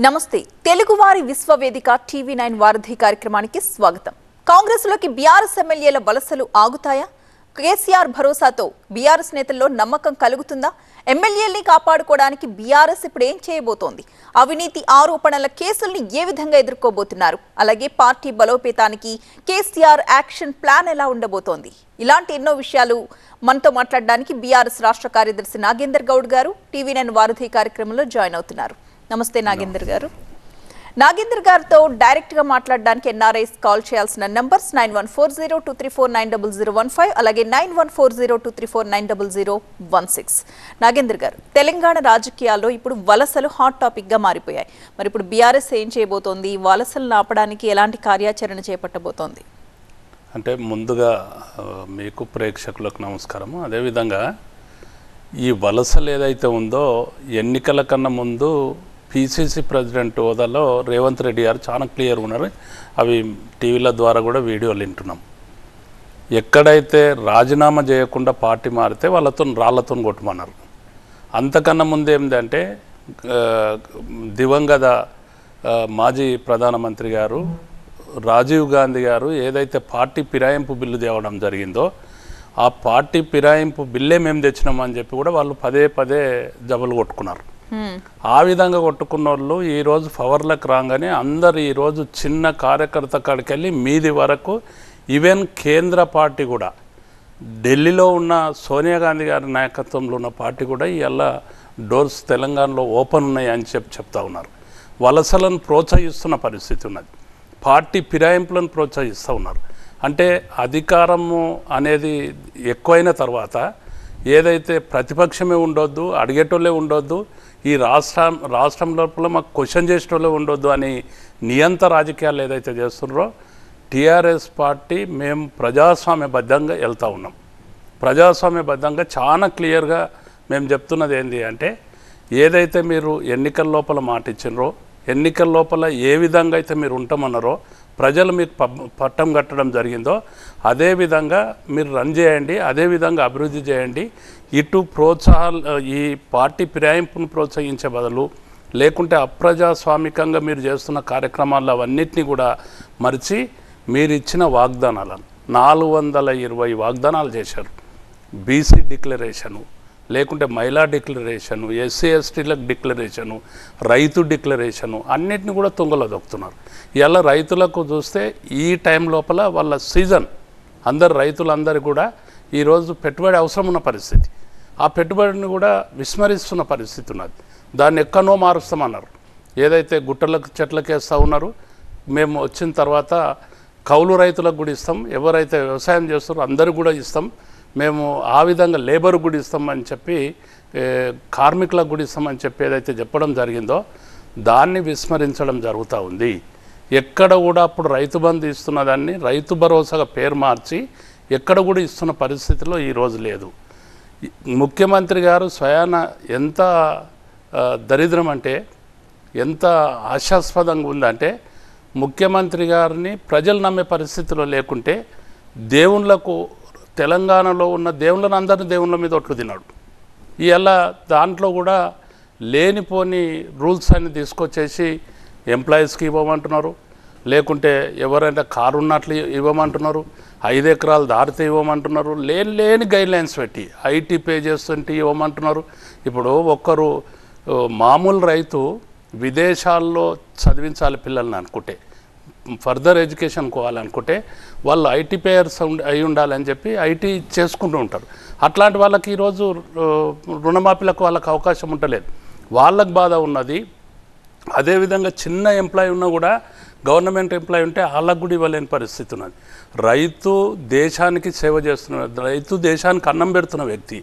నమస్తే తెలుగువారి విశ్వవేదిక టీవీ9 వారధి కార్యక్రమానికి స్వాగతం. కాంగ్రెస్ లోకి బీఆర్ఎస్ ఎమ్మెల్యేల వలసలు ఆగుతాయా? కేసీఆర్ భరోసాతో బీఆర్ఎస్ నేతల్లో నమ్మకం కలుగుతుందా? ఎమ్మెల్యేల్ని కాపాడుకోవడానికి బీఆర్ఎస్ ఇప్పుడు ఏం చేయబోతోంది? అవినీతి ఆరోపణల కేసుల్ని ఏ విధంగా ఎదుర్కోబోతున్నారు? అలాగే పార్టీ బలోపేతానికి కేసీఆర్ యాక్షన్ ప్లాన్ ఎలా ఉండబోతోంది? ఇలాంటి ఎన్నో విషయాలు మనతో మాట్లాడడానికి బీఆర్ఎస్ రాష్ట్ర కార్యదర్శి నాగేందర్ గౌడ్ గారు టీవీ9 వారధి కార్యక్రమంలో జాయిన్ అవుతున్నారు. నమస్తే నాగేందర్ గారు. నాగేందర్ గారితో డైరెక్ట్ గా మాట్లాడడానికి ఎన్ఆర్ఐస్ కాల్ చేయాల్సిన నంబర్స్ 914023490015 అలాగే 914023490016. నాగేందర్ గారు, తెలంగాణ రాజకీయాల్లో ఇప్పుడు వలసలు హాట్ టాపిక్ గా మారిపోయాయి. మరి ఇప్పుడు బీఆర్ఎస్ ఏం చేయబోతోంది? వలసలను ఆపడానికి ఎలాంటి కార్యాచరణ చేపట్టబోతోంది? అంటే ముందుగా మీకు ప్రేక్షకులకు నమస్కారము. అదేవిధంగా ఈ వలసలు ఏదైతే ఉందో ఎన్నికల కన్నా ముందు పిసిసి ప్రెసిడెంట్ హోదాలో రేవంత్ రెడ్డి గారు చాలా క్లియర్గా ఉన్నారు. అవి టీవీల ద్వారా కూడా వీడియోలు వింటున్నాం. ఎక్కడైతే రాజీనామా చేయకుండా పార్టీ మారితే రాళ్లతో కొట్టమన్నారు. అంతకన్నా ముందు ఏంటంటే దివంగత మాజీ ప్రధానమంత్రి గారు రాజీవ్ గాంధీ గారు ఏదైతే పార్టీ ఫిరాయింపు బిల్లు తేవడం జరిగిందో ఆ పార్టీ ఫిరాయింపు బిల్లే మేము తెచ్చినామని చెప్పి కూడా వాళ్ళు పదే పదే జబలు కొట్టుకున్నారు. ఆ విధంగా కొట్టుకున్న వాళ్ళు ఈరోజు పవర్లకు రాగానే అందరు ఈరోజు చిన్న కార్యకర్త కాడికి వెళ్ళి మీది వరకు ఈవెన్ కేంద్ర పార్టీ కూడా ఢిల్లీలో ఉన్న సోనియా గాంధీ గారి నాయకత్వంలో ఉన్న పార్టీ కూడా ఇవాళ డోర్స్ తెలంగాణలో ఓపెన్ ఉన్నాయి అని చెప్తా ఉన్నారు. వలసలను ప్రోత్సహిస్తున్న పరిస్థితి ఉన్నది. పార్టీ ఫిరాయింపులను ప్రోత్సహిస్తూ ఉన్నారు. అంటే అధికారము అనేది ఎక్కువైన తర్వాత ఏదైతే ప్రతిపక్షమే ఉండొద్దు, అడిగేటోళ్ళే ఉండొద్దు, ఈ రాష్ట్రం లోపల మాకు క్వశ్చన్ చేసేటోళ్ళే ఉండొద్దు అని నియంత రాజకీయాలు ఏదైతే చేస్తున్నారో టీఆర్ఎస్ పార్టీ మేము ప్రజాస్వామ్యబద్ధంగా వెళ్తూ ఉన్నాం. ప్రజాస్వామ్యబద్ధంగా చాలా క్లియర్గా మేము చెప్తున్నది ఏంటి అంటే ఏదైతే మీరు ఎన్నికల లోపల మాట ఇచ్చినరో ఎన్నికల లోపల ఏ విధంగా అయితే మీరు ఉంటామన్నారో ప్రజలు మీకు పట్టం కట్టడం జరిగిందో అదేవిధంగా మీరు రన్ చేయండి, అదేవిధంగా అభివృద్ధి చేయండి. ఇటు ఈ పార్టీ ఫిరాయింపును ప్రోత్సహించే బదులు లేకుంటే అప్రజాస్వామికంగా మీరు చేస్తున్న కార్యక్రమాలు అవన్నిటినీ కూడా మరిచి మీరు ఇచ్చిన వాగ్దానాలను 420 వాగ్దానాలు చేశారు. బీసీ డిక్లరేషను, లేకుంటే మహిళా డిక్లరేషను, ఎస్సీ ఎస్టీలకు డిక్లరేషను, రైతు డిక్లరేషను అన్నిటిని కూడా తుంగలో దొక్కుతున్నారు. ఇలా రైతులకు చూస్తే ఈ టైం లోపల వాళ్ళ సీజన్ రైతులందరూ కూడా ఈరోజు పెట్టుబడి అవసరం ఉన్న పరిస్థితి. ఆ పెట్టుబడిని కూడా విస్మరిస్తున్న పరిస్థితి ఉన్నది. దాన్ని ఎక్కడో మారుస్తామన్నారు. ఏదైతే గుట్టలకు చెట్లకు వేస్తూ ఉన్నారు, మేము వచ్చిన తర్వాత కౌలు రైతులకు కూడా ఇస్తాం, ఎవరైతే వ్యవసాయం చేస్తారో అందరూ కూడా ఇస్తాం, మేము ఆ విధంగా లేబర్ కూడా ఇస్తామని చెప్పి కార్మికులకు కూడా ఇస్తామని చెప్పి ఏదైతే చెప్పడం జరిగిందో దాన్ని విస్మరించడం జరుగుతూ ఉంది. ఎక్కడ కూడా అప్పుడు రైతు బంధు ఇస్తున్న దాన్ని రైతు భరోసాగా పేరు మార్చి ఎక్కడ కూడా ఇస్తున్న పరిస్థితిలో ఈరోజు లేదు. ముఖ్యమంత్రి గారు స్వయాన ఎంత దరిద్రం అంటే ఎంత హాస్యాస్పదంగా ఉందంటే ముఖ్యమంత్రి గారిని ప్రజలు నమ్మే పరిస్థితిలో లేకుంటే దేవుళ్ళకు తెలంగాణలో ఉన్న దేవుళ్ళని అందరినీ దేవుళ్ళ మీద ఒట్లు తిన్నాడు. ఇలా దాంట్లో కూడా లేనిపోని రూల్స్ అన్ని తీసుకొచ్చేసి ఎంప్లాయీస్కి ఇవ్వమంటున్నారు, లేకుంటే ఎవరైనా కారు ఉన్నట్లు ఇవ్వమంటున్నారు, 5 ఎకరాలు దారితే ఇవ్వమంటున్నారు, లేని గైడ్లైన్స్ పెట్టి ఐటీ పే చేస్తుంటే ఇవ్వమంటున్నారు. ఇప్పుడు ఒక్కరు మామూలు రైతు విదేశాల్లో చదివించాలి పిల్లల్ని అనుకుంటే, ఫర్దర్ ఎడ్యుకేషన్ పోవాలనుకుంటే వాళ్ళు ఐటీ పేయర్స్ అయి ఉండాలని చెప్పి ఐటీ చేసుకుంటూ ఉంటారు. అట్లాంటి వాళ్ళకి ఈరోజు రుణమాఫీలకు వాళ్ళకి అవకాశం ఉండలేదు, వాళ్ళకు బాధ ఉన్నది. అదేవిధంగా చిన్న ఎంప్లాయీ ఉన్నా కూడా గవర్నమెంట్ ఎంప్లాయీ ఉంటే వాళ్ళకు కూడా ఇవ్వలేని పరిస్థితి ఉన్నది. రైతు దేశానికి సేవ చేస్తున్న రైతు దేశానికి అన్నం పెడుతున్న వ్యక్తి,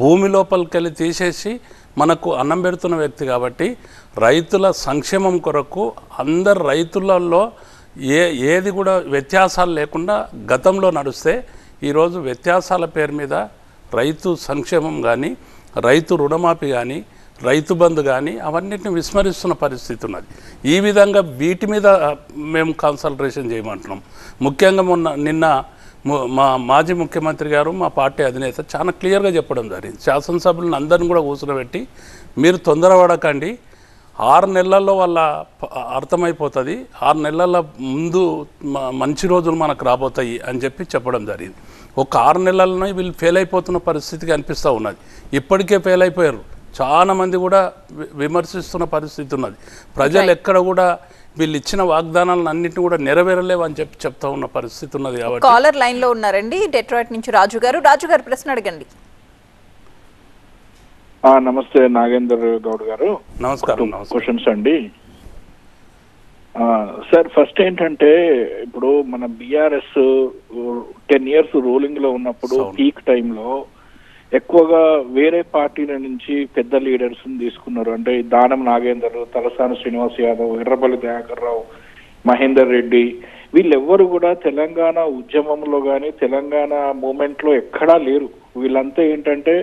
భూమి లోపలికి వెళ్ళి తీసేసి మనకు అన్నం పెడుతున్న వ్యక్తి. కాబట్టి రైతుల సంక్షేమం కొరకు అందరు రైతులలో ఏది కూడా వ్యత్యాసాలు లేకుండా గతంలో నడుస్తే ఈరోజు వ్యత్యాసాల పేరు మీద రైతు సంక్షేమం కానీ, రైతు రుణమాఫీ కానీ, రైతు బంధు కానీ అవన్నిటిని విస్మరిస్తున్న పరిస్థితి ఉన్నది. ఈ విధంగా వీటి మీద మేము కాన్సన్ట్రేషన్ చేయమంటున్నాం. ముఖ్యంగా నిన్న మా మాజీ ముఖ్యమంత్రి గారు మా పార్టీ అధినేత చాలా క్లియర్గా చెప్పడం జరిగింది. శాసనసభ్యులను అందరిని కూడా కూర్చోబెట్టి మీరు తొందరపడకండి, 6 నెలల్లో వాళ్ళ అర్థమైపోతుంది, 6 నెలల ముందు మంచి రోజులు మనకు రాబోతాయి అని చెప్పడం జరిగింది. ఒక 6 నెలలనే వీళ్ళు ఫెయిల్ అయిపోతున్న పరిస్థితికి అనిపిస్తూ ఉన్నది. ఇప్పటికే ఫెయిల్ అయిపోయారు, చాలా మంది కూడా విమర్శిస్తున్న పరిస్థితి ఉన్నది. ప్రజలు ఎక్కడ కూడా వీళ్ళు ఇచ్చిన వాగ్దానాలను అన్నింటినీ కూడా నెరవేరలేవు అని చెప్తా ఉన్న పరిస్థితి ఉన్నది. కాబట్టి కాలర్ లైన్ లో ఉన్నారండి, డెట్రాయిట్ నుంచి రాజు గారు ప్రశ్న అడగండి. నమస్తే నాగేందర్ గౌడ్ గారు. నమస్కారం. క్వశ్చన్స్ అండి సార్. ఫస్ట్ ఏంటంటే ఇప్పుడు మన బిఆర్ఎస్ 10 years రూలింగ్ లో ఉన్నప్పుడు పీక్ టైంలో ఎక్కువగా వేరే పార్టీల నుంచి పెద్ద లీడర్స్ తీసుకున్నారు. అంటే దానం నాగేందర్, తలసాని శ్రీనివాస్ యాదవ్, ఎర్రబల్లి దయాకర్ రావు, మహేందర్ రెడ్డి, వీళ్ళెవ్వరు కూడా తెలంగాణ ఉద్యమంలో కానీ తెలంగాణ మూమెంట్ లో ఎక్కడా లేరు. వీళ్ళంతా ఏంటంటే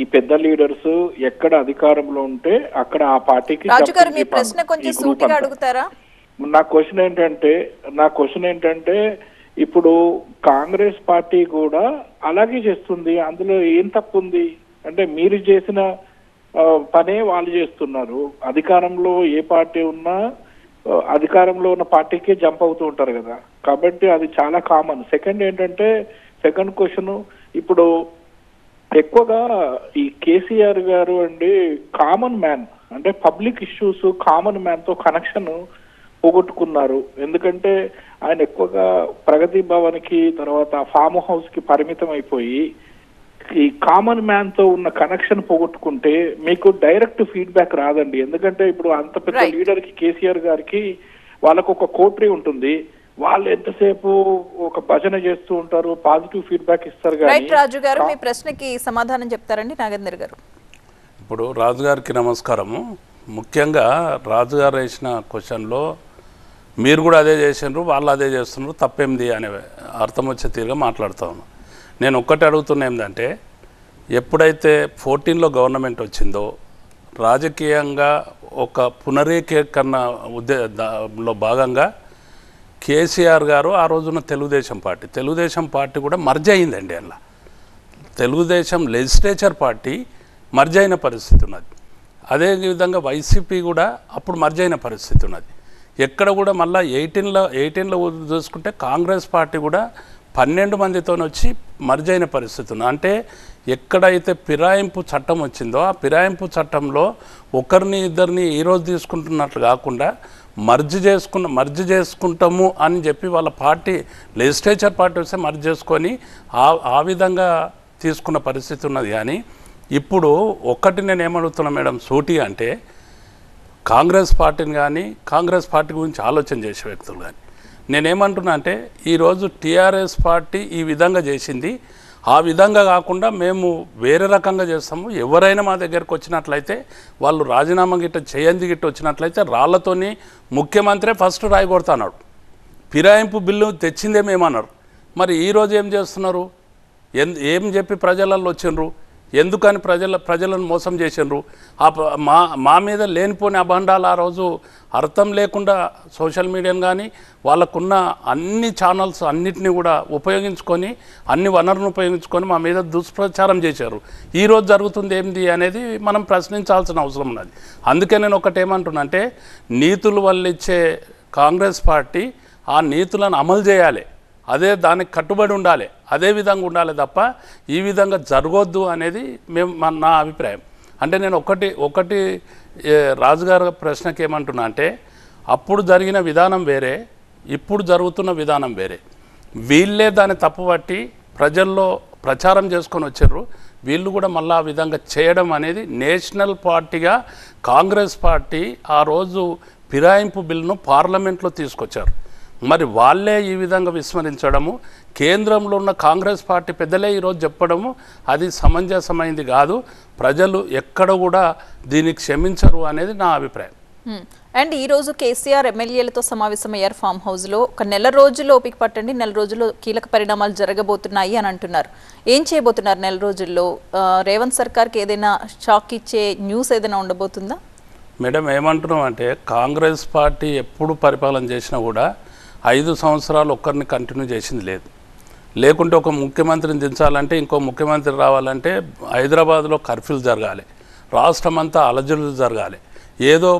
ఈ పెద్ద లీడర్స్ ఎక్కడ అధికారంలో ఉంటే అక్కడ ఆ పార్టీకి. నా క్వశ్చన్ ఏంటంటే ఇప్పుడు కాంగ్రెస్ పార్టీ కూడా అలాగే చేస్తుంది. అందులో ఏం తప్పు ఉంది? అంటే మీరు చేసిన పనే వాళ్ళు చేస్తున్నారు. అధికారంలో ఏ పార్టీ ఉన్నా అధికారంలో ఉన్న పార్టీకే జంప్ అవుతూ ఉంటారు కదా, కాబట్టి అది చాలా కామన్. సెకండ్ క్వశ్చన్, ఇప్పుడు ఎక్కువగా ఈ కేసీఆర్ గారు అండి కామన్ మ్యాన్, అంటే పబ్లిక్ ఇష్యూస్ కామన్ మ్యాన్ తో కనెక్షన్ పోగొట్టుకున్నారు. ఎందుకంటే ఆయన ఎక్కువగా ప్రగతి భవన్ కి తర్వాత ఫామ్ హౌస్ కి పరిమితం అయిపోయి ఈ కామన్ మ్యాన్ తో ఉన్న కనెక్షన్ పోగొట్టుకుంటే మీకు డైరెక్ట్ ఫీడ్బ్యాక్ రాదండి. ఎందుకంటే ఇప్పుడు అంత పెద్ద లీడర్ కి కేసీఆర్ గారికి వాళ్ళకు ఒక కోటరీ ఉంటుంది, వాళ్ళు ఎంతసేపు ఒక భజన చేస్తూ ఉంటారు, పాజిటివ్ ఫీడ్బ్యాక్ ఇస్తారు. రాజు గారు మీ ప్రశ్నకి సమాధానం చెప్తారండి నాగేందర్ గారు. ఇప్పుడు రాజు గారికి నమస్కారము. ముఖ్యంగా రాజు గారు వేసిన క్వశ్చన్లో మీరు కూడా అదే చేసినారు, వాళ్ళు అదే చేస్తున్నారు, తప్పేంది అనే అర్థం వచ్చే తీరుగా మాట్లాడుతూ ఉన్నాను. నేను ఒక్కటి అడుగుతున్నా ఏంటంటే, ఎప్పుడైతే 14లో గవర్నమెంట్ వచ్చిందో రాజకీయంగా ఒక పునరేకీకరణ లో భాగంగా కేసీఆర్ గారు ఆ రోజున తెలుగుదేశం పార్టీ కూడా మర్జ్ అయిందండి. అలా తెలుగుదేశం లెజిస్లేచర్ పార్టీ మర్జ్ అయిన పరిస్థితి ఉన్నది. అదేవిధంగా వైసీపీ కూడా అప్పుడు మర్జ్ అయిన పరిస్థితి ఉన్నది. ఎక్కడ కూడా మళ్ళీ 18లో చూసుకుంటే కాంగ్రెస్ పార్టీ కూడా 12 మందితో వచ్చి మర్జ్ అయిన పరిస్థితి ఉన్నది. అంటే ఎక్కడైతే ఫిరాయింపు చట్టం వచ్చిందో ఆ ఫిరాయింపు చట్టంలో ఒకరిని ఇద్దరిని ఈరోజు తీసుకుంటున్నట్లు కాకుండా మర్జ్ చేసుకుంటాము అని చెప్పి వాళ్ళ పార్టీ లెజిస్లేచర్ పార్టీ వస్తే మర్జ్ చేసుకొని ఆ విధంగా తీసుకున్న పరిస్థితి ఉన్నది. కానీ ఇప్పుడు ఒక్కటి నేను ఏమడుగుతున్నా మేడం సూటిగా అంటే, కాంగ్రెస్ పార్టీని కానీ కాంగ్రెస్ పార్టీ గురించి ఆలోచన చేసే వ్యక్తులు కానీ నేనేమంటున్నా అంటే, ఈరోజు టీఆర్ఎస్ పార్టీ ఈ విధంగా చేసింది, ఆ విధంగా కాకుండా మేము వేరే రకంగా చేస్తాము. ఎవరైనా మా దగ్గరకు వచ్చినట్లయితే వాళ్ళు రాజీనామా చేయంది వచ్చినట్లయితే రాళ్లతోని ముఖ్యమంత్రి ఫస్ట్ రాయి కొడతాడు. ఫిరాయింపు బిల్లు తెచ్చిందేమేమన్నారు. మరి ఈరోజు ఏం చేస్తున్నారు? ఏం చెప్పి ప్రజలలో వచ్చిండ్రు? ఎందుకని ప్రజలను మోసం చేసిండ్రు? మా మీద లేనిపోని అభండాలు ఆ రోజు అర్థం లేకుండా సోషల్ మీడియాను కానీ వాళ్ళకున్న అన్ని ఛానల్స్ అన్నిటినీ కూడా ఉపయోగించుకొని అన్ని వనరులను ఉపయోగించుకొని మా మీద దుష్ప్రచారం చేశారు. ఈరోజు జరుగుతుంది ఏంది అనేది మనం ప్రశ్నించాల్సిన అవసరం ఉన్నది. అందుకే నేను ఒకటి ఏమంటున్నా అంటే, నీతులు వల్లిచ్చే కాంగ్రెస్ పార్టీ ఆ నీతులను అమలు చేయాలి, అదే దానికి కట్టుబడి ఉండాలి, అదే విధంగా ఉండాలి తప్ప ఈ విధంగా జరగొద్దు అనేది నా అభిప్రాయం. అంటే నేను ఒకటి రాజుగారి ప్రశ్నకి ఏమంటున్నా అంటే, అప్పుడు జరిగిన విధానం వేరే, ఇప్పుడు జరుగుతున్న విధానం వేరే. వీళ్ళే దాన్ని తప్పుపట్టి ప్రజల్లో ప్రచారం చేసుకొని వచ్చారు. వీళ్ళు కూడా మళ్ళీ ఆ విధంగా చేయడం అనేది నేషనల్ పార్టీగా కాంగ్రెస్ పార్టీ ఆ రోజు ఫిరాయింపు బిల్లును పార్లమెంట్లో తీసుకొచ్చారు. మరి వాళ్ళే ఈ విధంగా విస్మరించడము, కేంద్రంలో ఉన్న కాంగ్రెస్ పార్టీ పెద్దలే ఈరోజు చెప్పడము అది సమంజసమైంది కాదు. ప్రజలు ఎక్కడ కూడా దీనికి క్షమించరు అనేది నా అభిప్రాయం. అండ్ ఈరోజు కేసీఆర్ ఎమ్మెల్యేలతో సమావేశమయ్యారు ఫామ్ హౌస్లో. ఒక నెల రోజుల్లో ఓపిక పట్టండి, నెల రోజుల్లో కీలక పరిణామాలు జరగబోతున్నాయి అని అంటున్నారు. ఏం చేయబోతున్నారు నెల రోజుల్లో? రేవంత్ సర్కార్కి ఏదైనా షాక్ ఇచ్చే న్యూస్ ఏదైనా ఉండబోతుందా? మేడం ఏమంటున్నాం అంటే, కాంగ్రెస్ పార్టీ ఎప్పుడు పరిపాలన చేసినా కూడా 5 సంవత్సరాలు ఒక్కరిని కంటిన్యూ చేసింది లేదు. లేకుంటే ఒక ముఖ్యమంత్రిని దించాలంటే ఇంకో ముఖ్యమంత్రి రావాలంటే హైదరాబాద్లో కర్ఫ్యూలు జరగాలి, రాష్ట్రం అంతా అలజడులు జరగాలి. ఏదో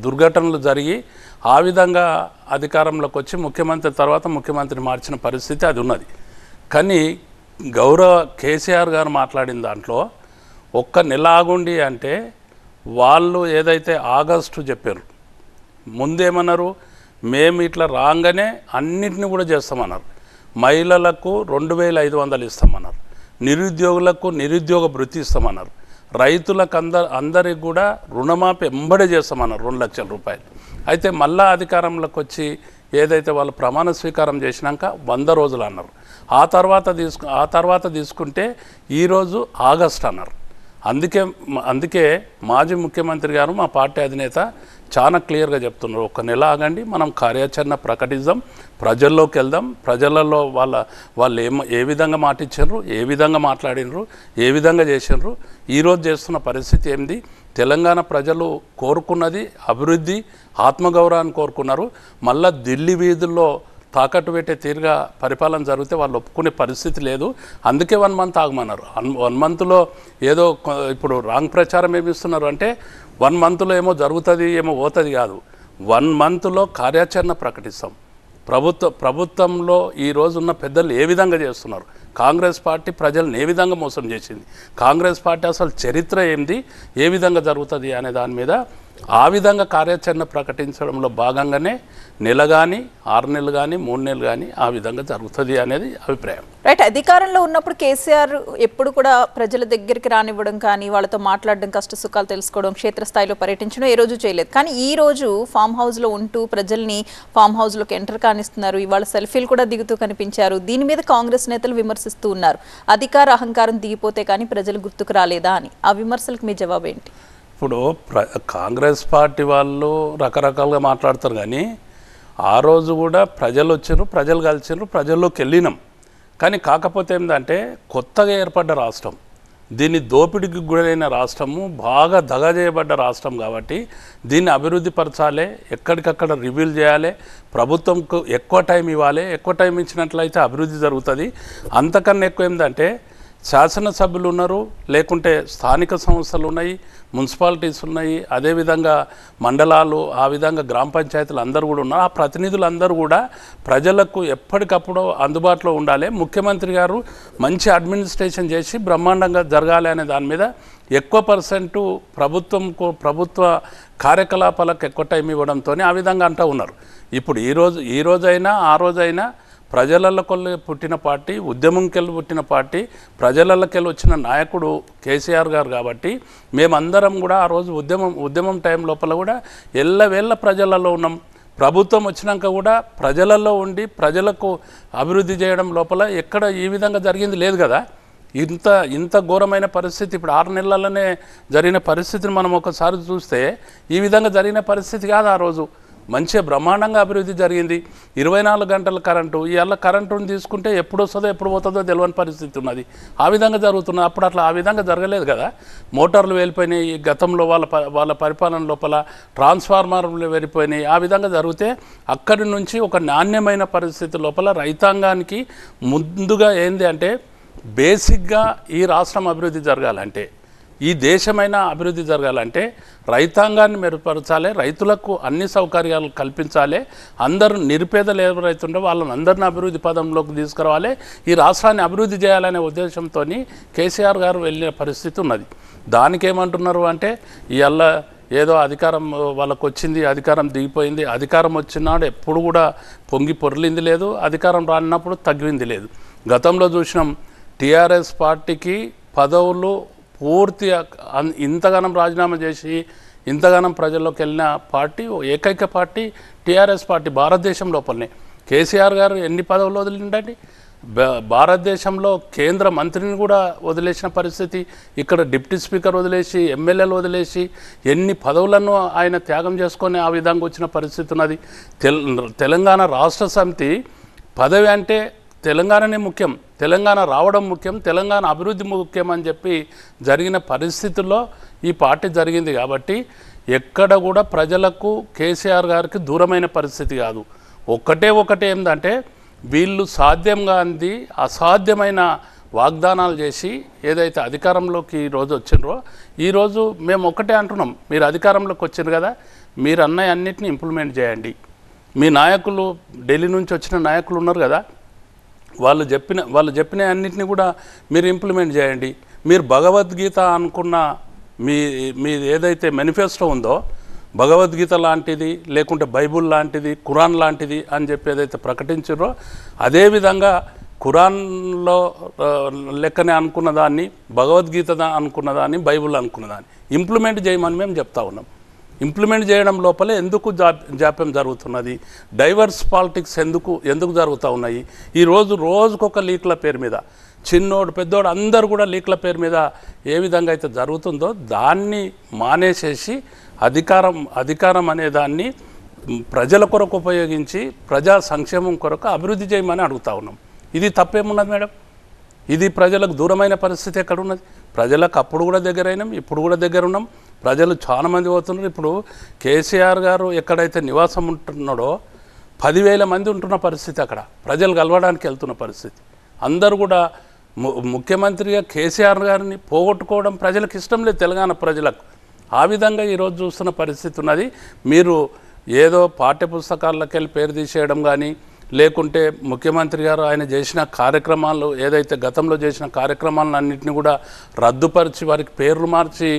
దుర్ఘటనలు జరిగి ఆ విధంగా అధికారంలోకి వచ్చి ముఖ్యమంత్రి తర్వాత ముఖ్యమంత్రిని మార్చిన పరిస్థితి అది ఉన్నది. కానీ గౌరవ కేసీఆర్ గారు మాట్లాడిన దాంట్లో ఒక్క నెల ఆగుండి అంటే వాళ్ళు ఏదైతే ఆగస్టు చెప్పారు, ముందేమన్నారు, మేము ఇట్లా రాగానే అన్నింటినీ కూడా చేస్తామన్నారు. మహిళలకు 2500 ఇస్తామన్నారు, నిరుద్యోగులకు నిరుద్యోగ భృతి ఇస్తామన్నారు, రైతులకు అందరికి కూడా రుణమాఫీ ఎంబడే చేస్తామన్నారు 2 లక్షల రూపాయలు. అయితే మళ్ళా అధికారంలోకి వచ్చి ఏదైతే వాళ్ళు ప్రమాణ స్వీకారం చేసినాక 100 రోజులు అన్నారు. ఆ తర్వాత తీసుకుంటే ఈరోజు ఆగస్ట్ అన్నారు. అందుకే మాజీ ముఖ్యమంత్రి గారు మా పార్టీ అధినేత చాలా క్లియర్గా చెప్తున్నారు, ఒక్క నెల ఆగండి, మనం కార్యాచరణ ప్రకటిద్దాం, ప్రజల్లోకి వెళ్దాం, ప్రజలలో వాళ్ళు ఏ విధంగా మాట ఇచ్చారు, ఏ విధంగా మాట్లాడినరు, ఏ విధంగా చేసినారు, ఈరోజు చేస్తున్న పరిస్థితి ఏంది, తెలంగాణ ప్రజలు కోరుకున్నది అభివృద్ధి, ఆత్మగౌరవాన్ని కోరుకున్నారు. మళ్ళా ఢిల్లీ వీధుల్లో తాకట్టు పెట్టే తీరుగా పరిపాలన జరిగితే వాళ్ళు ఒప్పుకునే పరిస్థితి లేదు. అందుకే 1 మంత్ ఆగమన్నారు. 1 మంత్లో ఏదో ఇప్పుడు రాంగ్ ప్రచారం ఏమిస్తున్నారు అంటే 1 మంత్లో ఏమో జరుగుతుంది ఏమో పోతుంది కాదు, 1 మంత్లో కార్యాచరణ ప్రకటిస్తాం. ప్రభుత్వంలో ఈ రోజున్న పెద్దలు ఏ విధంగా చేస్తున్నారు, కాంగ్రెస్ పార్టీ ప్రజలను ఏ విధంగా మోసం చేసింది, కాంగ్రెస్ పార్టీ అసలు చరిత్ర ఏంది, ఏ విధంగా జరుగుతుంది అనే దాని మీద ఆ విధంగా కార్యాచరణ ప్రకటించడంలో భాగంగానే నెల కానీ 6 నెలలు కానీ 3 నెలలు కానీ ఆ విధంగా జరుగుతుంది అనేది అభిప్రాయం. రైట్. అధికారంలో ఉన్నప్పుడు కేసీఆర్ ఎప్పుడు కూడా ప్రజల దగ్గరికి రానివ్వడం కానీ, వాళ్ళతో మాట్లాడడం, కష్ట సుఖాలు తెలుసుకోవడం, క్షేత్రస్థాయిలో పర్యటించడం ఏ రోజు చేయలేదు. కానీ ఈ రోజు ఫామ్ హౌస్లో ఉంటూ ప్రజల్ని ఫామ్ హౌస్లోకి ఎంటర్ కానిస్తున్నారు. ఇవాళ సెల్ఫీలు కూడా దిగుతూ కనిపించారు. దీని మీద కాంగ్రెస్ నేతలు విమర్శిస్తూ ఉన్నారు. అధికార అహంకారం దిగిపోతే కానీ ప్రజలు గుర్తుకు రాలేదా అని. ఆ విమర్శలకు మీ జవాబు ఏంటి? ఇప్పుడు కాంగ్రెస్ పార్టీ వాళ్ళు రకరకాలుగా మాట్లాడతారు, కానీ ఆ రోజు కూడా ప్రజలు వచ్చారు, ప్రజలు కలిసారు, ప్రజల్లోకి వెళ్ళినాం. కానీ కాకపోతే ఏంటంటే కొత్తగా ఏర్పడ్డ రాష్ట్రం, దీన్ని దోపిడీకి గురైన రాష్ట్రము, బాగా దగా చేయబడ్డ రాష్ట్రం కాబట్టి దీన్ని అభివృద్ధి పరచాలి, ఎక్కడికక్కడ రివ్యూలు చేయాలి, ప్రభుత్వంకు ఎక్కువ టైం ఇవ్వాలి. ఎక్కువ టైం ఇచ్చినట్లయితే అభివృద్ధి జరుగుతుంది. అంతకన్నా ఎక్కువ ఏంటంటే శాసనసభ్యులు ఉన్నారు, లేకుంటే స్థానిక సంస్థలు ఉన్నాయి, మున్సిపాలిటీస్ ఉన్నాయి, అదేవిధంగా మండలాలు, ఆ విధంగా గ్రామ పంచాయతీలు అందరూ కూడా ఉన్నారు. ఆ ప్రతినిధులు అందరూ కూడా ప్రజలకు ఎప్పటికప్పుడు అందుబాటులో ఉండాలి. ముఖ్యమంత్రి గారు మంచి అడ్మినిస్ట్రేషన్ చేసి బ్రహ్మాండంగా జరగాలి అనే దాని మీద ఎక్కువ పర్సెంటు ప్రభుత్వ కార్యకలాపాలకు ఎక్కువ టైం ఇవ్వడంతో ఆ విధంగా అంటూ ఉన్నారు. ఇప్పుడు ఈ రోజైనా ఆ రోజైనా ప్రజలకెళ్ళి పుట్టిన పార్టీ, ఉద్యమంకెళ్ళి పుట్టిన పార్టీ, ప్రజలకెళ్ళి వచ్చిన నాయకుడు కేసీఆర్ గారు కాబట్టి మేమందరం కూడా ఆ రోజు ఉద్యమం టైం లోపల కూడా ఎల్లవేళ్ళ ప్రజలలో ఉన్నాం. ప్రభుత్వం వచ్చినాక కూడా ప్రజలలో ఉండి ప్రజలకు అభివృద్ధి చేయడం లోపల ఎక్కడ ఈ విధంగా జరిగింది లేదు కదా. ఇంత ఘోరమైన పరిస్థితి ఇప్పుడు 6 నెలలనే జరిగిన పరిస్థితిని మనం ఒకసారి చూస్తే ఈ విధంగా జరిగిన పరిస్థితి కాదు. ఆ రోజు మంచిగా బ్రహ్మాండంగా అభివృద్ధి జరిగింది. 24 గంటల కరెంటు, ఇవాళ కరెంటుని తీసుకుంటే ఎప్పుడు వస్తుందో ఎప్పుడు పోతుందో తెలియని పరిస్థితి ఉన్నది. ఆ విధంగా జరుగుతున్నది. అప్పుడు అట్లా ఆ విధంగా జరగలేదు కదా. మోటార్లు వెళ్ళిపోయినాయి, గతంలో వాళ్ళ పరిపాలన లోపల ట్రాన్స్ఫార్మర్లు వెళ్ళిపోయినాయి. ఆ విధంగా జరిగితే అక్కడి నుంచి ఒక నాణ్యమైన పరిస్థితి లోపల రైతాంగానికి ముందుగా ఏంది అంటే బేసిక్గా ఈ రాష్ట్రం అభివృద్ధి జరగాలంటే, ఈ దేశమైన అభివృద్ధి జరగాలంటే రైతాంగాన్ని మెరుగుపరచాలి, రైతులకు అన్ని సౌకర్యాలు కల్పించాలి, అందరూ నిరుపేదలు ఎవరైతుంటే వాళ్ళని అందరిని అభివృద్ధి పదంలోకి తీసుకురావాలి, ఈ రాష్ట్రాన్ని అభివృద్ధి చేయాలనే ఉద్దేశంతో కేసీఆర్ గారు వెళ్ళిన పరిస్థితి ఉన్నది. దానికి ఏమంటున్నారు అంటే ఇవాళ ఏదో అధికారం వాళ్ళకు వచ్చింది, అధికారం దిగిపోయింది, అధికారం వచ్చినాడు ఎప్పుడు కూడా పొంగి పొర్లింది లేదు, అధికారం రానప్పుడు తగ్గింది లేదు. గతంలో చూసినాం టీఆర్ఎస్ పార్టీకి పదవులు పూర్తిగా ఇంతగానం రాజీనామా చేసి ఇంతగానం ప్రజల్లోకి వెళ్ళిన పార్టీ ఏకైక పార్టీ టీఆర్ఎస్ పార్టీ భారతదేశం లోపలనే. కేసీఆర్ గారు ఎన్ని పదవులు వదిలిండండి, భారతదేశంలో కేంద్ర మంత్రిని కూడా వదిలేసిన పరిస్థితి, ఇక్కడ డిప్యూటీ స్పీకర్ వదిలేసి, ఎమ్మెల్యేలు వదిలేసి ఎన్ని పదవులను ఆయన త్యాగం చేసుకొని ఆ విధంగా వచ్చిన పరిస్థితి ఉన్నది. తెలంగాణ రాష్ట్ర సమితి పదవి అంటే తెలంగాణనే ముఖ్యం, తెలంగాణ రావడం ముఖ్యం, తెలంగాణ అభివృద్ధి ముఖ్యం అని చెప్పి జరిగిన పరిస్థితుల్లో ఈ పార్టీ జరిగింది. కాబట్టి ఎక్కడ కూడా ప్రజలకు కేసీఆర్ గారికి దూరమైన పరిస్థితి కాదు. ఒకటే ఏంటంటే వీళ్ళు సాధ్యం కానిది అసాధ్యమైన వాగ్దానాలు చేసి ఏదైతే అధికారంలోకి ఈరోజు వచ్చిండ్రో ఈరోజు మేము ఒకటే అంటున్నాం, మీరు అధికారంలోకి వచ్చారు కదా, మీరు అన్నయ్య అన్నిటిని ఇంప్లిమెంట్ చేయండి. మీ నాయకులు ఢిల్లీ నుంచి వచ్చిన నాయకులు ఉన్నారు కదా, వాళ్ళు చెప్పిన అన్నిటిని కూడా మీరు ఇంప్లిమెంట్ చేయండి. మీరు భగవద్గీత అనుకున్న మీ ఏదైతే మేనిఫెస్టో ఉందో, భగవద్గీత లాంటిది లేకుంటే బైబుల్ లాంటిది ఖురాన్ లాంటిది అని చెప్పి ఏదైతే ప్రకటించారో అదేవిధంగా ఖురాన్లో లెక్కనే అనుకున్న దాన్ని, భగవద్గీత అనుకున్న దాన్ని, బైబుల్ అనుకున్న దాన్ని ఇంప్లిమెంట్ చేయమని మేము చెప్తా ఉన్నాం. ఇంప్లిమెంట్ చేయడం లోపలే ఎందుకు జాప్యం జరుగుతున్నది, డైవర్స్ పాలిటిక్స్ ఎందుకు జరుగుతూ ఉన్నాయి. ఈరోజు రోజుకొక లీక్ల పేరు మీద చిన్నోడు పెద్దోడు అందరూ కూడా లీక్ల పేరు మీద ఏ విధంగా అయితే జరుగుతుందో దాన్ని మానేసేసి అధికారం అనే దాన్ని ప్రజల కొరకు ఉపయోగించి ప్రజా సంక్షేమం కొరకు అభివృద్ధి చేయమని అడుగుతా ఉన్నాం. ఇది తప్పేమున్నది మేడం? ఇది ప్రజలకు దూరమైన పరిస్థితి ఎక్కడున్నది? ప్రజలకు అప్పుడు కూడా దగ్గరైనాం, ఇప్పుడు కూడా దగ్గర ఉన్నాం. ప్రజలు చాలామంది పోతున్నారు. ఇప్పుడు కేసీఆర్ గారు ఎక్కడైతే నివాసం ఉంటున్నాడో 10,000 మంది ఉంటున్న పరిస్థితి, అక్కడ ప్రజలు కలవడానికి వెళ్తున్న పరిస్థితి. అందరూ కూడా ముఖ్యమంత్రిగా కేసీఆర్ గారిని పోగొట్టుకోవడం ప్రజలకు ఇష్టం లేదు, తెలంగాణ ప్రజలకు. ఆ విధంగా ఈరోజు చూస్తున్న పరిస్థితి ఉన్నది. మీరు ఏదో పాఠ్యపుస్తకాల్లోకి వెళ్ళి పేరు తీసేయడం కానీ, లేకుంటే ముఖ్యమంత్రి గారు ఆయన చేసిన కార్యక్రమాలు ఏదైతే గతంలో చేసిన కార్యక్రమాలను అన్నింటినీ కూడా రద్దుపరిచి వారికి పేర్లు మార్చి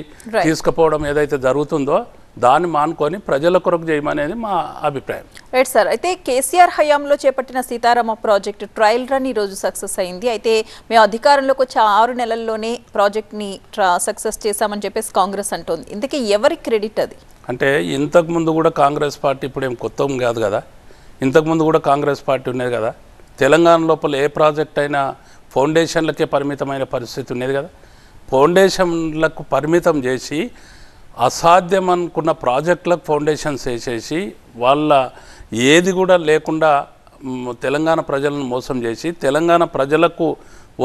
తీసుకుపోవడం ఏదైతే జరుగుతుందో దాన్ని మానుకొని ప్రజల కొరకు చేయమనేది మా అభిప్రాయం. Right sir. అయితే కేసీఆర్ హయాంలో చేపట్టిన సీతారామ ప్రాజెక్టు ట్రయల్ రన్ ఈరోజు సక్సెస్ అయింది. అయితే మేము అధికారంలోకి వచ్చే 6 నెలల్లోనే ప్రాజెక్ట్ని సక్సెస్ చేశామని చెప్పేసి కాంగ్రెస్ అంటోంది. ఇందుకే ఎవరి క్రెడిట్ అది? అంటే ఇంతకుముందు కూడా కాంగ్రెస్ పార్టీ ఇప్పుడు ఏం కొత్త కాదు కదా, ఇంతకుముందు కూడా కాంగ్రెస్ పార్టీ ఉన్నది కదా. తెలంగాణ లోపల ఏ ప్రాజెక్ట్ అయినా ఫౌండేషన్లకే పరిమితమైన పరిస్థితి ఉన్నది కదా. ఫౌండేషన్లకు పరిమితం చేసి అసాధ్యం అనుకున్న ప్రాజెక్టులకు ఫౌండేషన్స్ వేసేసి వాళ్ళ ఏది కూడా లేకుండా తెలంగాణ ప్రజలను మోసం చేసి తెలంగాణ ప్రజలకు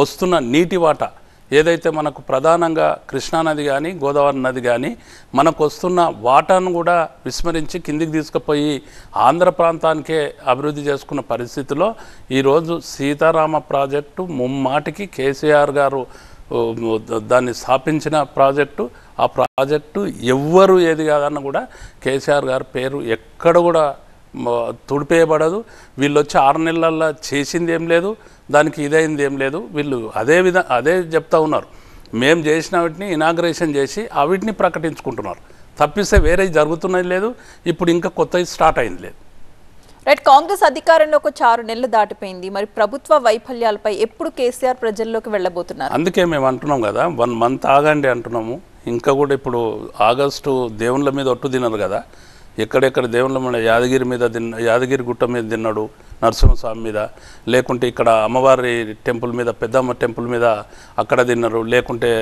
వస్తున్న నీటి వాటా ఏదైతే మనకు ప్రధానంగా కృష్ణానది కానీ గోదావరి నది కానీ మనకు వస్తున్న వాటాను కూడా విస్మరించి కిందికి తీసుకుపోయి ఆంధ్ర ప్రాంతానికే అభివృద్ధి చేసుకున్న పరిస్థితిలో ఈరోజు సీతారామ ప్రాజెక్టు ముమ్మాటికి కేసీఆర్ గారు దాన్ని స్థాపించిన ప్రాజెక్టు. ఆ ప్రాజెక్టు ఎవ్వరు ఏది కాదన్న కూడా కేసీఆర్ గారి పేరు ఎక్కడ కూడా తుడిపేయబడదు. వీళ్ళు వచ్చి 6 నెలల్లో చేసింది ఏం లేదు, దానికి ఇదైంది ఏం లేదు. వీళ్ళు అదే చెప్తా ఉన్నారు. మేము చేసిన వాటిని ఇనాగ్రేషన్ చేసి వీటిని ప్రకటించుకుంటున్నారు తప్పిస్తే వేరే జరుగుతున్నది లేదు. ఇప్పుడు ఇంకా కొత్తది స్టార్ట్ అయింది లేదు. రైట్. కాంగ్రెస్ అధికారంలోకి వచ్చి 6 నెలలు దాటిపోయింది. మరి ప్రభుత్వ వైఫల్యాలపై ఎప్పుడు కేసీఆర్ ప్రజల్లోకి వెళ్ళబోతున్నారు? అందుకే మేము అంటున్నాం కదా, 1 మంత్ ఆగండి అంటున్నాము. ఇంకా కూడా ఇప్పుడు ఆగస్టు దేవుళ్ళ మీద ఒట్టు తినరు కదా, ఎక్కడెక్కడ దేవుళ్ళ మీద యాదగిరి గుట్ట మీద తిన్నాడు, నరసింహస్వామి మీద, లేకుంటే ఇక్కడ అమ్మవారి టెంపుల్ మీద పెద్దమ్మ టెంపుల్ మీద అక్కడ తిన్నారు, లేకుంటే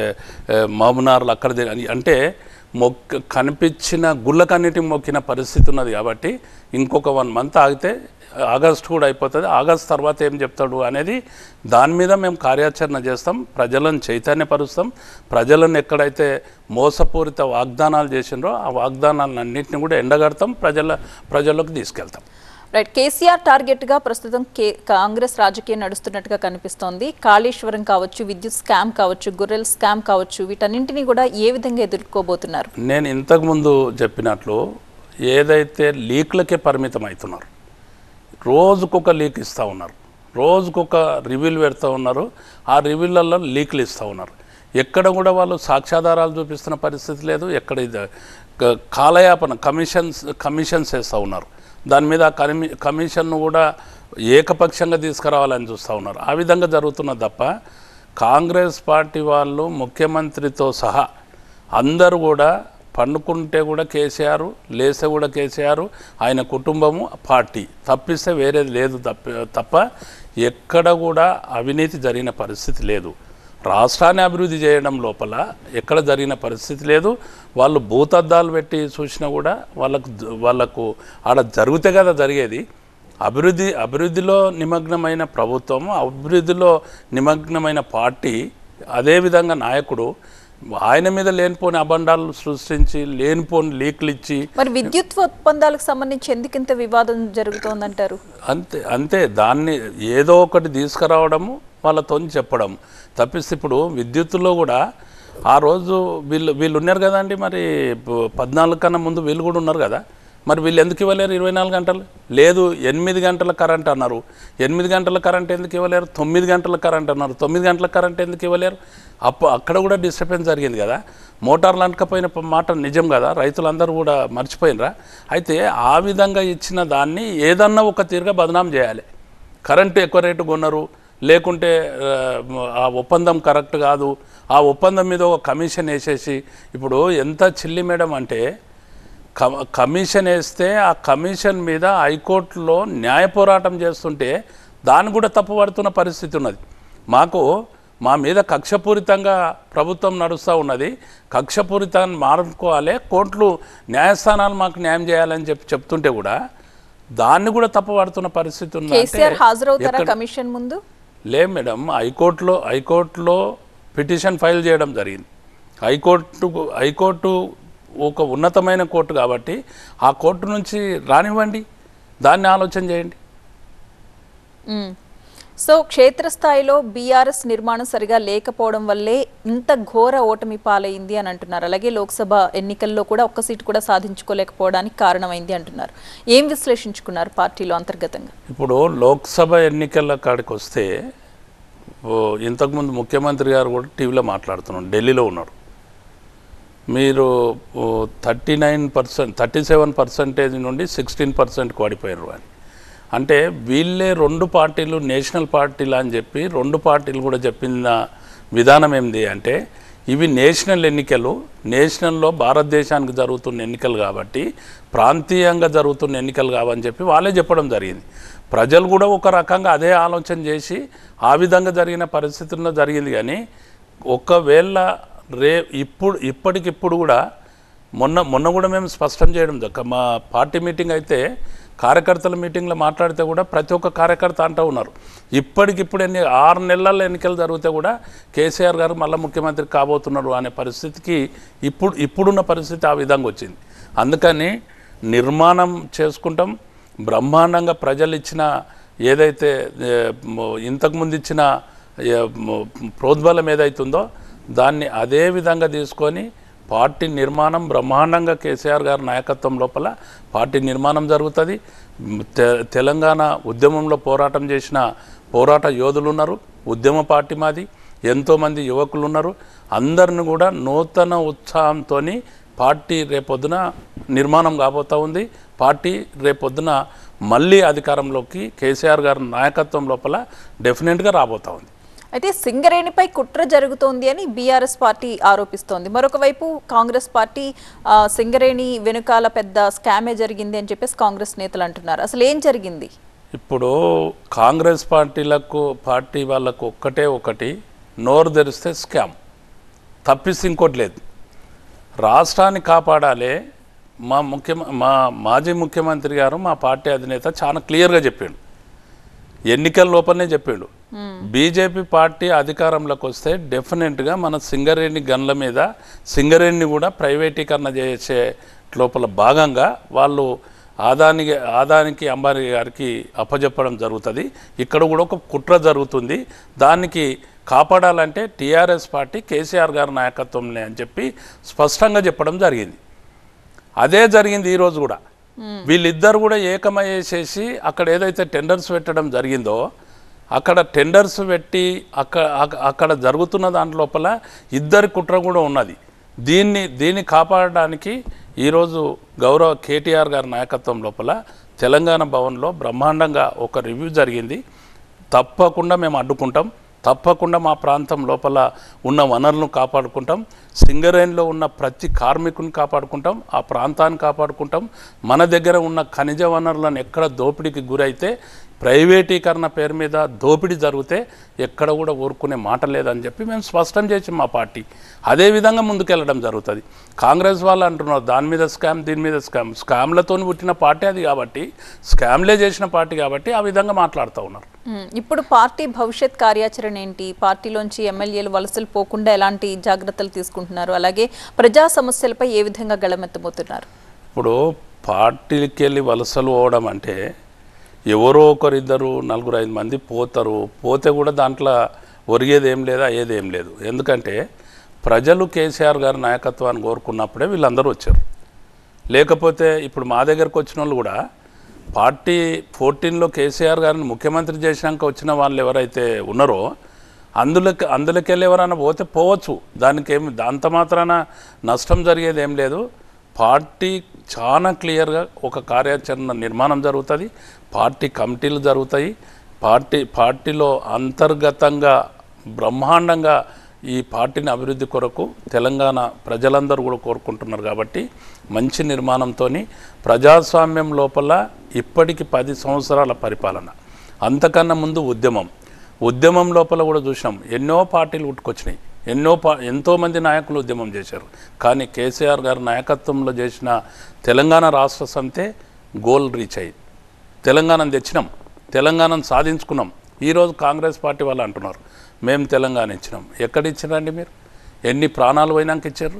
మహబూబ్నగర్లో అక్కడ అంటే కనిపించిన గుళ్ళకన్నిటి మొక్కిన పరిస్థితి ఉన్నది. కాబట్టి ఇంకొక 1 మంత్ ఆగితే ఆగస్టు కూడా అయిపోతుంది. ఆగస్టు తర్వాత ఏం చెప్తాడు అనేది దాని మీద మేము కార్యాచరణ చేస్తాం, ప్రజలను చైతన్యపరుస్తాం. ప్రజలను ఎక్కడైతే మోసపూరిత వాగ్దానాలు చేసిండ్రో ఆ వాగ్దానాలన్నింటినీ కూడా ఎండగడతాం, ప్రజల్లోకి తీసుకెళ్తాం. రైట్. కేసీఆర్ టార్గెట్గా ప్రస్తుతం కాంగ్రెస్ రాజకీయం నడుస్తున్నట్టుగా కనిపిస్తోంది. కాళేశ్వరం కావచ్చు, విద్యుత్ స్కామ్ కావచ్చు, గొర్రెల స్కామ్ కావచ్చు, వీటన్నింటినీ కూడా ఏ విధంగా ఎదుర్కోబోతున్నారు? నేను ఇంతకుముందు చెప్పినట్లు ఏదైతే లీక్లకే పరిమితం అవుతున్నారు, రోజుకొక లీక్ ఇస్తూ ఉన్నారు, రోజుకొక రివ్యూలు పెడుతూ ఉన్నారు, ఆ రివ్యూలలో లీక్లు ఇస్తూ ఉన్నారు. ఎక్కడ కూడా వాళ్ళు సాక్ష్యాధారాలు చూపిస్తున్న పరిస్థితి లేదు. ఎక్కడ కాలయాపన కమిషన్స్ వేస్తూ ఉన్నారు. దాని మీద కమిషన్ను కూడా ఏకపక్షంగా తీసుకురావాలని చూస్తూ ఉన్నారు. ఆ విధంగా జరుగుతున్నది తప్ప కాంగ్రెస్ పార్టీ వాళ్ళు ముఖ్యమంత్రితో సహా అందరూ కూడా పండుకుంటే కూడా కేసీఆర్, లేస్తే కూడా కేసీఆర్, ఆయన కుటుంబము, పార్టీ తప్పిస్తే వేరేది లేదు తప్ప ఎక్కడ కూడా అవినీతి జరిగిన పరిస్థితి లేదు. రాష్ట్రాన్ని అభివృద్ధి చేయడం లోపల ఎక్కడ జరిగిన పరిస్థితి లేదు. వాళ్ళు భూతద్దాలు పెట్టి చూసినా కూడా వాళ్ళకు ఆడ జరిగితే కదా జరిగేది. అభివృద్ధిలో నిమగ్నమైన ప్రభుత్వం, అభివృద్ధిలో నిమగ్నమైన పార్టీ, అదేవిధంగా నాయకుడు ఆయన మీద లేనిపోని అబండాలు సృష్టించి లేనిపోని లీక్లు ఇచ్చి. మరి విద్యుత్ ఒప్పందాలకు సంబంధించి ఎందుకింత వివాదం జరుగుతోందంటారు? అంతే దాన్ని ఏదో ఒకటి తీసుకురావడము, వాళ్ళతో చెప్పడం తప్పిస్తే ఇప్పుడు విద్యుత్తులో కూడా ఆ రోజు వీళ్ళు ఉన్నారు కదండి, మరి 14 కన్నా ముందు వీళ్ళు కూడా ఉన్నారు కదా, మరి వీళ్ళు ఎందుకు ఇవ్వలేరు 24 గంటలు? లేదు 8 గంటల కరెంట్ అన్నారు, 8 గంటల కరెంట్ ఎందుకు ఇవ్వలేరు? 9 గంటల కరెంట్ అన్నారు, 9 గంటల కరెంట్ ఎందుకు ఇవ్వలేరు? అక్కడ కూడా డిస్టర్బెన్స్ జరిగింది కదా. మోటార్లు అంటకపోయిన మాట నిజం కదా, రైతులందరూ కూడా మర్చిపోయినరా? అయితే ఆ విధంగా ఇచ్చిన దాన్ని ఏదన్నా ఒక తీరుగా బదనాం చేయాలి. కరెంటు ఎక్కువ రేటు కొన్నారు, లేకుంటే ఆ ఒప్పందం కరెక్ట్ కాదు, ఆ ఒప్పందం మీద ఒక కమిషన్ వేసేసి, ఇప్పుడు ఎంత చిల్లి మేడం అంటే కమిషన్ వేస్తే ఆ కమిషన్ మీద హైకోర్టులో న్యాయ పోరాటం చేస్తుంటే దాన్ని కూడా తప్పుపడుతున్న పరిస్థితి ఉన్నది. మా మీద కక్షపూరితంగా ప్రభుత్వం నడుస్తూ ఉన్నది, కక్షపూరితాన్ని మారుకోవాలి, కోర్టులు న్యాయస్థానాలు మాకు న్యాయం చేయాలని చెప్తుంటే కూడా దాన్ని కూడా తప్పుపడుతున్న పరిస్థితి ఉంది. కమిషన్ ముందు లేదు మేడం, హైకోర్టులో పిటిషన్ ఫైల్ చేయడం జరిగింది. హైకోర్టు ఒక ఉన్నతమైన కోర్టు కాబట్టి ఆ కోర్టు నుంచి రానివ్వండి, దాన్ని ఆలోచన చేయండి. సో క్షేత్రస్థాయిలో బీఆర్ఎస్ నిర్మాణం సరిగా లేకపోవడం వల్లే ఇంత ఘోర ఓటమి పాలైంది అని అంటున్నారు. అలాగే లోక్సభ ఎన్నికల్లో కూడా ఒక్క సీటు కూడా సాధించుకోలేకపోవడానికి కారణమైంది అంటున్నారు. ఏం విశ్లేషించుకున్నారు పార్టీలో అంతర్గతంగా? ఇప్పుడు లోక్సభ ఎన్నికల కాడికి వస్తే ఇంతకుముందు ముఖ్యమంత్రి గారు కూడా టీవీలో మాట్లాడుతున్నాడు, ఢిల్లీలో ఉన్నాడు. మీరు 37% నుండి 16%కు పడిపోయారు అని అంటే వీళ్ళే 2 పార్టీలు నేషనల్ పార్టీలు అని చెప్పి 2 పార్టీలు కూడా చెప్పిన విధానం ఏంది అంటే ఇవి నేషనల్ ఎన్నికలు, నేషనల్లో భారతదేశానికి జరుగుతున్న ఎన్నికలు కాబట్టి ప్రాంతీయంగా జరుగుతున్న ఎన్నికలు కావని చెప్పి వాళ్ళే చెప్పడం జరిగింది. ప్రజలు కూడా ఒక రకంగా అదే ఆలోచన చేసి ఆ విధంగా జరిగిన పరిస్థితుల్లో జరిగింది. కానీ ఒకవేళ ఇప్పటికిప్పుడు కూడా మొన్న కూడా మేము స్పష్టం చేయడం మా పార్టీ మీటింగ్ అయితే కార్యకర్తల మీటింగ్లో మాట్లాడితే కూడా ప్రతి ఒక్క కార్యకర్త అంటూ ఉన్నారు, ఇప్పటికిప్పుడు 6 నెలల ఎన్నికలు జరిగితే కూడా కేసీఆర్ గారు మళ్ళీ ముఖ్యమంత్రి కాబోతున్నారు అనే పరిస్థితికి ఇప్పుడున్న పరిస్థితి ఆ విధంగా వచ్చింది. అందుకని నిర్మాణం చేసుకుంటాం, బ్రహ్మాండంగా ప్రజలు ఇచ్చిన ఏదైతే ఇంతకుముందు ఇచ్చిన ప్రోద్బలం ఏదైతుందో దాన్ని అదే విధంగా తీసుకొని పార్టీ నిర్మాణం బ్రహ్మాండంగా కేసీఆర్ గారి నాయకత్వం లోపల పార్టీ నిర్మాణం జరుగుతుంది. తెలంగాణ ఉద్యమంలో పోరాటం చేసిన పోరాట యోధులు ఉన్నారు, ఉద్యమ పార్టీ మాది, ఎంతోమంది యువకులు ఉన్నారు. అందరిని కూడా నూతన ఉత్సాహంతో పార్టీ రేపొద్దున నిర్మాణం కాబోతూ ఉంది. పార్టీ రేపొద్దున మళ్ళీ అధికారంలోకి కేసీఆర్ గారి నాయకత్వం లోపల డెఫినెట్గా రాబోతూ ఉంది. అయితే సింగరేణిపై కుట్ర జరుగుతోంది అని బీఆర్ఎస్ పార్టీ ఆరోపిస్తోంది. మరొక వైపు కాంగ్రెస్ పార్టీ సింగరేణి వెనుకాల పెద్ద స్కామే జరిగింది అని చెప్పేసి కాంగ్రెస్ నేతలు అంటున్నారు. అసలు ఏం జరిగింది? ఇప్పుడు కాంగ్రెస్ పార్టీ వాళ్ళకు ఒకటి నోరు తెరిస్తే స్కామ్ తప్పిస్తే ఇంకోటి లేదు. రాష్ట్రాన్ని కాపాడాలి. మా మాజీ ముఖ్యమంత్రి గారు మా పార్టీ అధినేత చాలా క్లియర్గా చెప్పిండు, ఎన్నికల లోపలనే చెప్పిండు, బీజేపీ పార్టీ అధికారంలోకి వస్తే డెఫినెట్గా మన సింగరేణి గన్ల మీద సింగరేణిని కూడా ప్రైవేటీకరణ చేసే లోపల భాగంగా వాళ్ళు ఆదానికి అంబానీ గారికి అప్పచెప్పడం జరుగుతుంది. ఇక్కడ కూడా ఒక కుట్ర జరుగుతుంది, దానికి కాపాడాలంటే టీఆర్ఎస్ పార్టీ కేసీఆర్ గారి నాయకత్వంలో అని చెప్పి స్పష్టంగా చెప్పడం జరిగింది. అదే జరిగింది ఈరోజు కూడా. వీళ్ళిద్దరు కూడా ఏకమయ్యేసేసి అక్కడ ఏదైతే టెండర్స్ పెట్టడం జరిగిందో అక్కడ టెండర్స్ పెట్టి అక్కడ జరుగుతున్న దాని లోపల ఇద్దరి కుట్ర కూడా ఉన్నది. దీన్ని కాపాడడానికి ఈరోజు గౌరవ కేటీఆర్ గారి నాయకత్వం లోపల తెలంగాణ భవన్లో బ్రహ్మాండంగా ఒక రివ్యూ జరిగింది. తప్పకుండా మేము అడ్డుకుంటాం, తప్పకుండా మా ప్రాంతం లోపల ఉన్న వనరులను కాపాడుకుంటాం, సింగరేణిలో ఉన్న ప్రతి కార్మికుని కాపాడుకుంటాం, ఆ ప్రాంతాన్ని కాపాడుకుంటాం. మన దగ్గర ఉన్న ఖనిజ వనరులను ఎక్కడ దోపిడీకి గురైతే ప్రైవేటీకరణ పేరు మీద దోపిడీ జరిగితే ఎక్కడ కూడా ఊరుకునే మాట లేదని చెప్పి మేము స్పష్టం చేసి మా పార్టీ అదేవిధంగా ముందుకెళ్ళడం జరుగుతుంది. కాంగ్రెస్ వాళ్ళు అంటున్నారు దాని మీద స్కామ్, దీని మీద స్కామ్లతో పుట్టిన పార్టీ అది కాబట్టి, స్కామ్లే చేసిన పార్టీ కాబట్టి ఆ విధంగా మాట్లాడుతూ ఉన్నారు. ఇప్పుడు పార్టీ భవిష్యత్ కార్యాచరణ ఏంటి? పార్టీలోంచి ఎమ్మెల్యేలు వలసలు పోకుండా ఎలాంటి జాగ్రత్తలు తీసుకుంటున్నారు? అలాగే ప్రజా సమస్యలపై ఏ విధంగా గళమెత్తబోతున్నారు? ఇప్పుడు పార్టీకి వెళ్ళి వలసలు పోవడం అంటే ఎవరో ఒకరిద్దరు 4-5 మంది పోతారు, పోతే కూడా దాంట్లో ఒరిగేది ఏం లేదా, అయ్యేది ఏం లేదు. ఎందుకంటే ప్రజలు కేసీఆర్ గారి నాయకత్వాన్ని కోరుకున్నప్పుడే వీళ్ళందరూ వచ్చారు. లేకపోతే ఇప్పుడు మా దగ్గరకు వచ్చిన వాళ్ళు కూడా పార్టీ 14లో కేసీఆర్ గారిని ముఖ్యమంత్రి చేసినాక వచ్చిన వాళ్ళు ఎవరైతే ఉన్నారో అందులోకెళ్ళి ఎవరైనా పోతే పోవచ్చు, దానికి ఏమి దాంతో మాత్రాన నష్టం జరిగేది ఏం లేదు. పార్టీ చాలా క్లియర్గా ఒక కార్యాచరణ నిర్మాణం జరుగుతుంది, పార్టీ కమిటీలు జరుగుతాయి, పార్టీలో అంతర్గతంగా బ్రహ్మాండంగా ఈ పార్టీని అభివృద్ధి కొరకు తెలంగాణ ప్రజలందరూ కూడా కోరుకుంటున్నారు. కాబట్టి మంచి నిర్మాణంతో ప్రజాస్వామ్యం లోపల ఇప్పటికి 10 సంవత్సరాల పరిపాలన, అంతకన్నా ముందు ఉద్యమం లోపల కూడా చూసినాం, ఎన్నో పార్టీలు పుట్టుకొచ్చినాయి, ఎంతోమంది నాయకులు ఉద్యమం చేశారు. కానీ కేసీఆర్ గారి నాయకత్వంలో చేసిన తెలంగాణ రాష్ట్ర సమితే గోల్ రీచ్ అయ్యి తెలంగాణను తెచ్చినాం, తెలంగాణను సాధించుకున్నాం. ఈరోజు కాంగ్రెస్ పార్టీ వాళ్ళు అంటున్నారు మేము తెలంగాణ ఇచ్చినాం. ఎక్కడ ఇచ్చినారండి మీరు? ఎన్ని ప్రాణాలు పోయినాక ఇచ్చారు?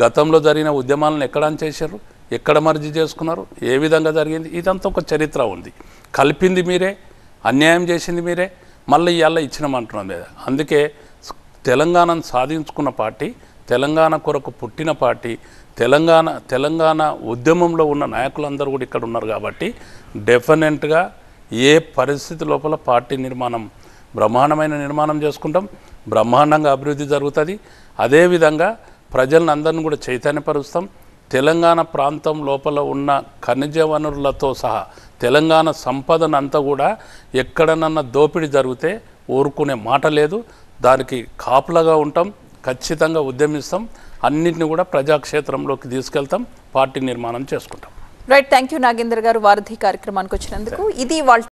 గతంలో జరిగిన ఉద్యమాలను ఎక్కడ చేశారు? ఎక్కడ మర్జీ చేసుకున్నారు? ఏ విధంగా జరిగింది? ఇదంతా ఒక చరిత్ర ఉంది. కలిపింది మీరే, అన్యాయం చేసింది మీరే, మళ్ళీ ఇవాళ ఇచ్చినామంటున్నాం మీద. అందుకే తెలంగాణను సాధించుకున్న పార్టీ, తెలంగాణ కొరకు పుట్టిన పార్టీ, తెలంగాణ ఉద్యమంలో ఉన్న నాయకులందరూ కూడా ఇక్కడ ఉన్నారు. కాబట్టి డెఫినెట్గా ఏ పరిస్థితి లోపల పార్టీ నిర్మాణం బ్రహ్మాండమైన నిర్మాణం చేసుకుంటాం, బ్రహ్మాండంగా అభివృద్ధి జరుగుతుంది. అదేవిధంగా ప్రజలను అందరిని కూడా చైతన్యపరుస్తాం. తెలంగాణ ప్రాంతం లోపల ఉన్న ఖనిజ వనరులతో సహా తెలంగాణ సంపదనంతా కూడా ఎక్కడనన్నా దోపిడీ జరిగితే ఊరుకునే మాట లేదు, దానికి కాపులగా ఉంటాం, ఖచ్చితంగా ఉద్యమిస్తాం, అన్నింటినీ కూడా ప్రజాక్షేత్రంలోకి తీసుకెళ్తాం, పార్టీ నిర్మాణం చేసుకుంటాం. రైట్, థ్యాంక్ యూ నాగేందర్ గారు వారధి కార్యక్రమానికి వచ్చినందుకు. ఇది వాళ్ళ